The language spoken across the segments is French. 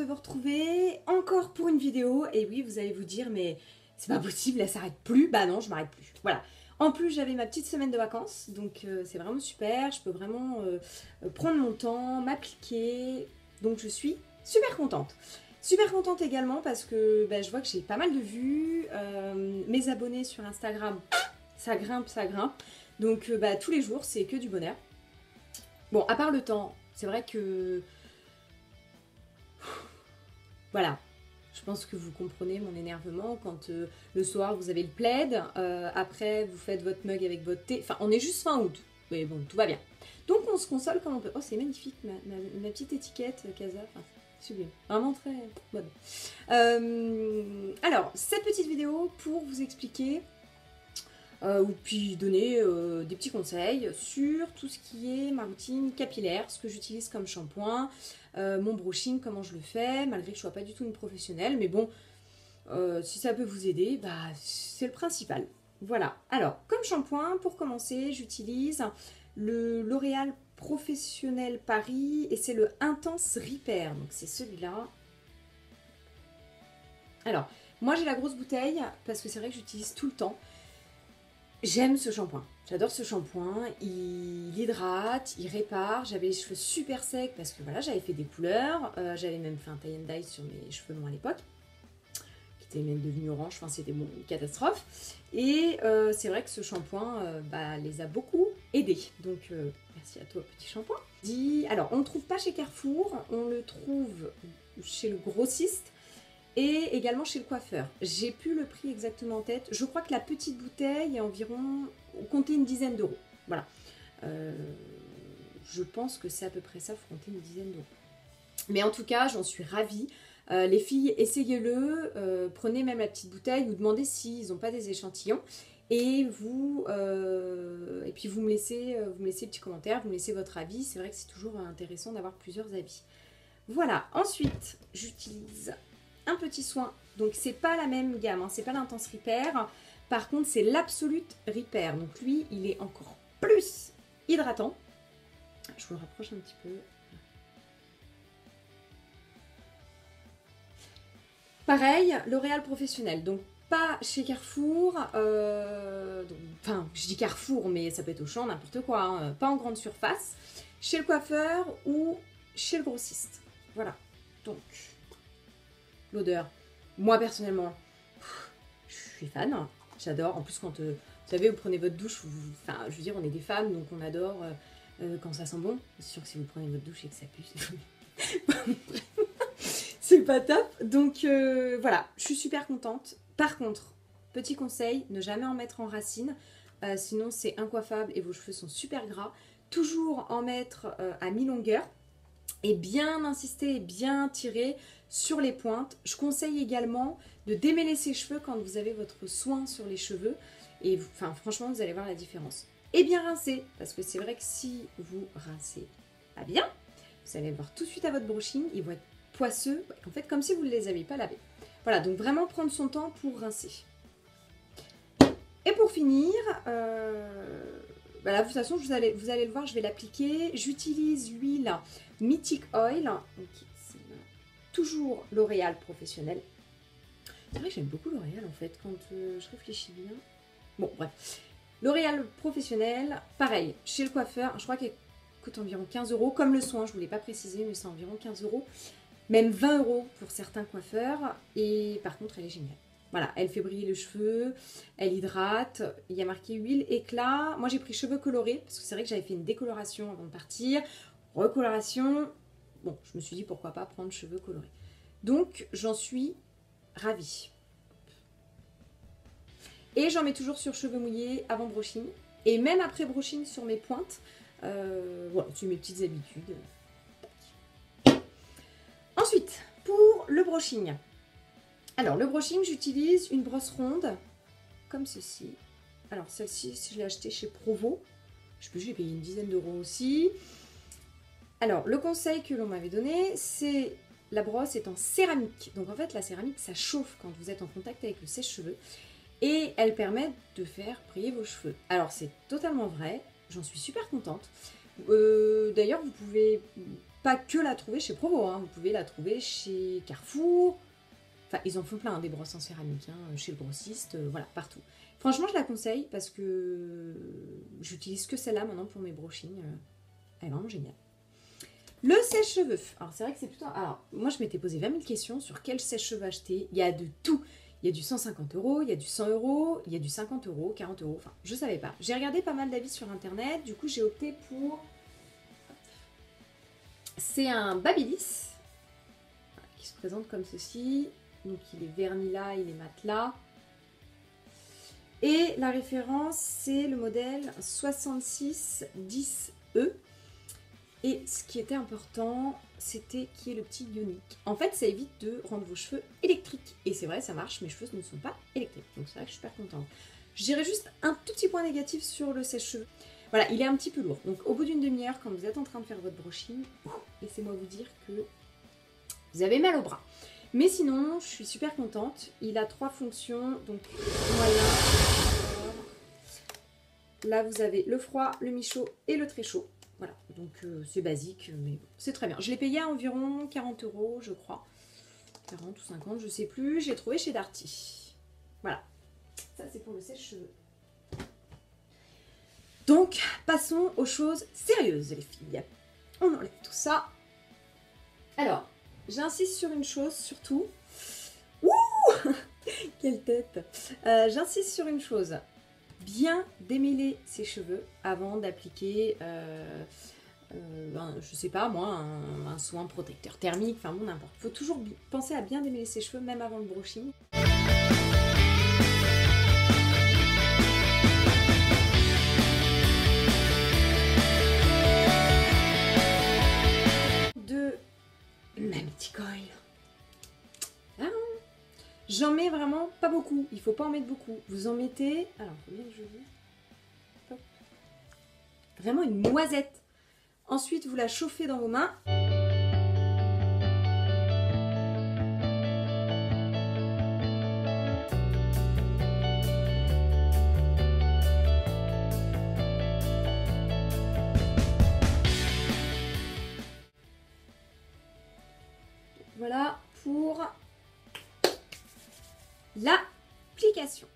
vous retrouver encore pour une vidéo. Et oui, vous allez vous dire, mais c'est pas possible, elle s'arrête plus. Bah non, je m'arrête plus. Voilà. En plus, j'avais ma petite semaine de vacances, donc c'est vraiment super. Je peux vraiment prendre mon temps, m'appliquer. Donc je suis super contente. Super contente également parce que bah, je vois que j'ai pas mal de vues. Mes abonnés sur Instagram, ça grimpe, ça grimpe. Donc bah, tous les jours, c'est que du bonheur. Bon, à part le temps, c'est vrai que... Voilà. Je pense que vous comprenez mon énervement quand le soir vous avez le plaid, après vous faites votre mug avec votre thé. Enfin, on est juste fin août, mais bon, tout va bien. Donc on se console comme on peut. Oh, c'est magnifique, ma petite étiquette Casa. Enfin, sublime. Vraiment très bonne. Alors, cette petite vidéo pour vous expliquer, ou puis donner des petits conseils sur tout ce qui est ma routine capillaire, ce que j'utilise comme shampoing, mon brushing, comment je le fais, malgré que je ne sois pas du tout une professionnelle, mais bon, si ça peut vous aider, bah, c'est le principal. Voilà, alors, comme shampoing, pour commencer, j'utilise le L'Oréal Professionnel Paris, et c'est le Intense Repair, donc c'est celui-là. Alors, moi j'ai la grosse bouteille, parce que c'est vrai que j'utilise tout le temps. J'aime ce shampoing, j'adore ce shampoing, il hydrate, il répare, j'avais les cheveux super secs parce que voilà, j'avais fait des couleurs, j'avais même fait un tie and dye sur mes cheveux longs à l'époque, qui étaient même devenus orange, enfin c'était bon, une catastrophe, et c'est vrai que ce shampoing bah, les a beaucoup aidés, donc merci à toi petit shampoing. Alors on ne le trouve pas chez Carrefour, on le trouve chez le grossiste, et également chez le coiffeur. J'ai plus le prix exactement en tête. Je crois que la petite bouteille est environ... compter une dizaine d'euros. Voilà. Je pense que c'est à peu près ça, faut compter une dizaine d'euros. Mais en tout cas, j'en suis ravie. Les filles, essayez-le. Prenez même la petite bouteille ou demandez s'ils n'ont pas des échantillons. Et puis vous me laissez des petits commentaires, vous me laissez votre avis. C'est vrai que c'est toujours intéressant d'avoir plusieurs avis. Voilà. Ensuite, j'utilise un petit soin, donc c'est pas la même gamme, hein, c'est pas l'Intense Repair, par contre c'est l'Absolute Repair, donc lui il est encore plus hydratant. Je vous le rapproche un petit peu. Pareil, L'Oréal Professionnel, donc pas chez Carrefour, enfin je dis Carrefour mais ça peut être Auchan, n'importe quoi, hein, pas en grande surface, chez le coiffeur ou chez le grossiste, voilà, donc... L'odeur, moi personnellement, je suis fan, j'adore. En plus, quand vous savez, vous prenez votre douche, enfin, je veux dire, on est des femmes, donc on adore quand ça sent bon. C'est sûr que si vous prenez votre douche et que ça pue, c'est pas top. Donc voilà, je suis super contente. Par contre, petit conseil, ne jamais en mettre en racine, sinon c'est incoiffable et vos cheveux sont super gras. Toujours en mettre à mi-longueur. Et bien insister et bien tirer sur les pointes. Je conseille également de démêler ses cheveux quand vous avez votre soin sur les cheveux. Et enfin, franchement, vous allez voir la différence. Et bien rincer, parce que c'est vrai que si vous rincez pas bien, vous allez le voir tout de suite à votre brushing, ils vont être poisseux, en fait, comme si vous ne les aviez pas lavés. Voilà, donc vraiment prendre son temps pour rincer. Et pour finir... Voilà, de toute façon, vous allez le voir, je vais l'appliquer. J'utilise l'huile Mythic Oil, donc c'est toujours L'Oréal Professionnel. C'est vrai que j'aime beaucoup L'Oréal en fait, quand je réfléchis bien. Bon, bref. L'Oréal Professionnel, pareil, chez le coiffeur, je crois qu'elle coûte environ 15 €. Comme le soin, je ne vous l'ai pas précisé, mais c'est environ 15 €. Même 20 € pour certains coiffeurs. Et par contre, elle est géniale. Voilà, elle fait briller les cheveux, elle hydrate, il y a marqué huile, éclat. Moi j'ai pris cheveux colorés, parce que c'est vrai que j'avais fait une décoloration avant de partir. Recoloration, bon, je me suis dit pourquoi pas prendre cheveux colorés. Donc j'en suis ravie. Et j'en mets toujours sur cheveux mouillés avant brushing. Et même après brushing sur mes pointes. Voilà, c'est mes petites habitudes. Ensuite, pour le brushing. Alors, le brushing, j'utilise une brosse ronde, comme ceci. Alors, celle-ci, si je l'ai achetée chez Provo, je peux, j'ai payé une dizaine d'euros aussi. Alors, le conseil que l'on m'avait donné, c'est la brosse est en céramique. Donc, en fait, la céramique, ça chauffe quand vous êtes en contact avec le sèche-cheveux. Et elle permet de faire briller vos cheveux. Alors, c'est totalement vrai, j'en suis super contente. D'ailleurs, vous pouvez pas que la trouver chez Provo, hein, vous pouvez la trouver chez Carrefour. Enfin, ils en font plein, hein, des brosses en céramique, hein, chez le grossiste, voilà, partout. Franchement, je la conseille parce que j'utilise que celle-là maintenant pour mes brushings. Elle est vraiment géniale. Le sèche-cheveux. Alors, c'est vrai que c'est plutôt... Alors, moi, je m'étais posé 20 000 questions sur quel sèche-cheveux acheter. Il y a de tout. Il y a du 150 €, il y a du 100 €, il y a du 50 €, 40 €. Enfin, je savais pas. J'ai regardé pas mal d'avis sur Internet. Du coup, j'ai opté pour... C'est un Babyliss qui se présente comme ceci. Donc, il est verni là, il est mat là. Et la référence, c'est le modèle 6610E. Et ce qui était important, c'était qu'il y ait le petit ionique. En fait, ça évite de rendre vos cheveux électriques. Et c'est vrai, ça marche, mes cheveux ne sont pas électriques. Donc c'est vrai que je suis super contente. Je dirais juste un tout petit point négatif sur le sèche-cheveux. Voilà, il est un petit peu lourd. Donc au bout d'une demi-heure, quand vous êtes en train de faire votre brushing, laissez-moi vous dire que vous avez mal au bras. Mais sinon, je suis super contente. Il a 3 fonctions. Donc moyen. Là, vous avez le froid, le mi-chaud et le très chaud. Voilà, donc c'est basique, mais c'est très bien. Je l'ai payé à environ 40 €, je crois. 40 ou 50, je sais plus. J'ai trouvé chez Darty. Voilà, ça c'est pour le sèche-cheveux. Donc, passons aux choses sérieuses, les filles. On enlève tout ça. Alors, j'insiste sur une chose, surtout. Ouh quelle tête. J'insiste sur une chose. Bien démêler ses cheveux avant d'appliquer, je sais pas moi, un soin protecteur thermique, enfin bon, n'importe. Il faut toujours penser à bien démêler ses cheveux, même avant le brushing. De Mamity Coil. J'en mets vraiment pas beaucoup, il faut pas en mettre beaucoup. Vous en mettez, alors combien que je veux, hop, vraiment une noisette. Ensuite, vous la chauffez dans vos mains. Voilà pour l'application.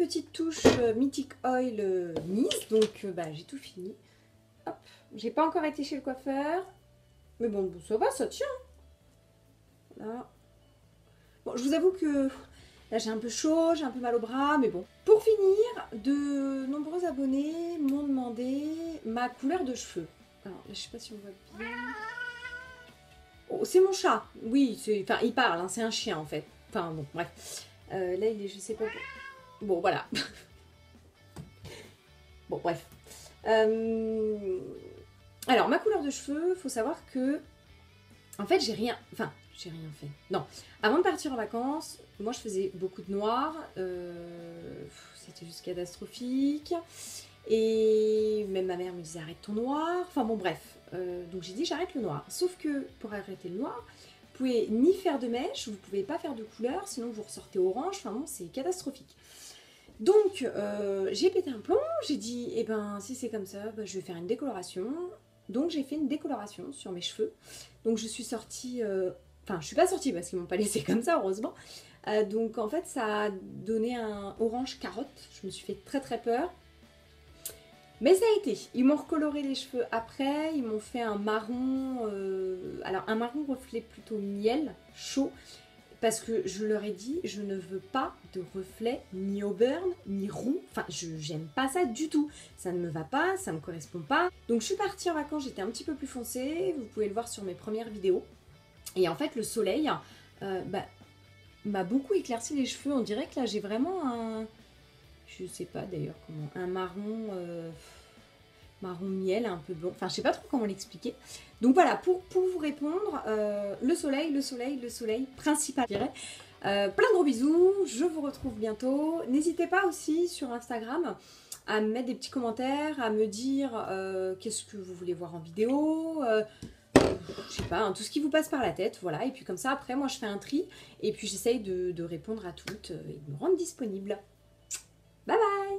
petite touche Mythic Oil mise, donc bah, j'ai tout fini. Hop, j'ai pas encore été chez le coiffeur, mais bon, ça va, ça tient. Voilà. Bon, je vous avoue que là j'ai un peu chaud, j'ai un peu mal au bras, mais bon. Pour finir, de nombreux abonnés m'ont demandé ma couleur de cheveux. Alors là, je sais pas si on voit bien. Oh, c'est mon chat, oui, enfin il parle, hein, c'est un chien en fait. Enfin bon, bref. Là il est, je sais pas. Bon, voilà. Bon, bref. Alors, ma couleur de cheveux, faut savoir que... En fait, j'ai rien fait. Non. Avant de partir en vacances, moi, je faisais beaucoup de noir. C'était juste catastrophique. Et même ma mère me disait, arrête ton noir. Enfin, bon, bref. Donc, j'ai dit, j'arrête le noir. Sauf que, pour arrêter le noir, vous pouvez ni faire de mèche, vous pouvez pas faire de couleur, sinon vous ressortez orange. Enfin, bon, c'est catastrophique. Donc, j'ai pété un plomb, j'ai dit, eh ben, si c'est comme ça, bah, je vais faire une décoloration. Donc, j'ai fait une décoloration sur mes cheveux. Donc, je suis sortie... Enfin, je suis pas sortie parce qu'ils m'ont pas laissé comme ça, heureusement. Donc, en fait, ça a donné un orange carotte. Je me suis fait très très peur. Mais ça a été. Ils m'ont recoloré les cheveux après. Ils m'ont fait un marron... alors, un marron reflet plutôt miel, chaud. Parce que je leur ai dit, je ne veux pas de reflet ni auburn, ni roux. Enfin, j'aime pas ça du tout. Ça ne me va pas, ça me correspond pas. Donc je suis partie en vacances, j'étais un petit peu plus foncée. Vous pouvez le voir sur mes premières vidéos. Et en fait, le soleil m'a beaucoup éclairci les cheveux. On dirait que là, j'ai vraiment un... Je sais pas d'ailleurs comment... Un marron... marron miel, un peu blanc. Enfin, je sais pas trop comment l'expliquer. Donc voilà, pour vous répondre, le soleil, principal, je dirais. Plein de gros bisous, je vous retrouve bientôt. N'hésitez pas aussi sur Instagram à me mettre des petits commentaires, à me dire qu'est-ce que vous voulez voir en vidéo, je sais pas, hein, tout ce qui vous passe par la tête, voilà. Et puis comme ça, après, moi, je fais un tri et puis j'essaye de répondre à toutes et de me rendre disponible. Bye bye!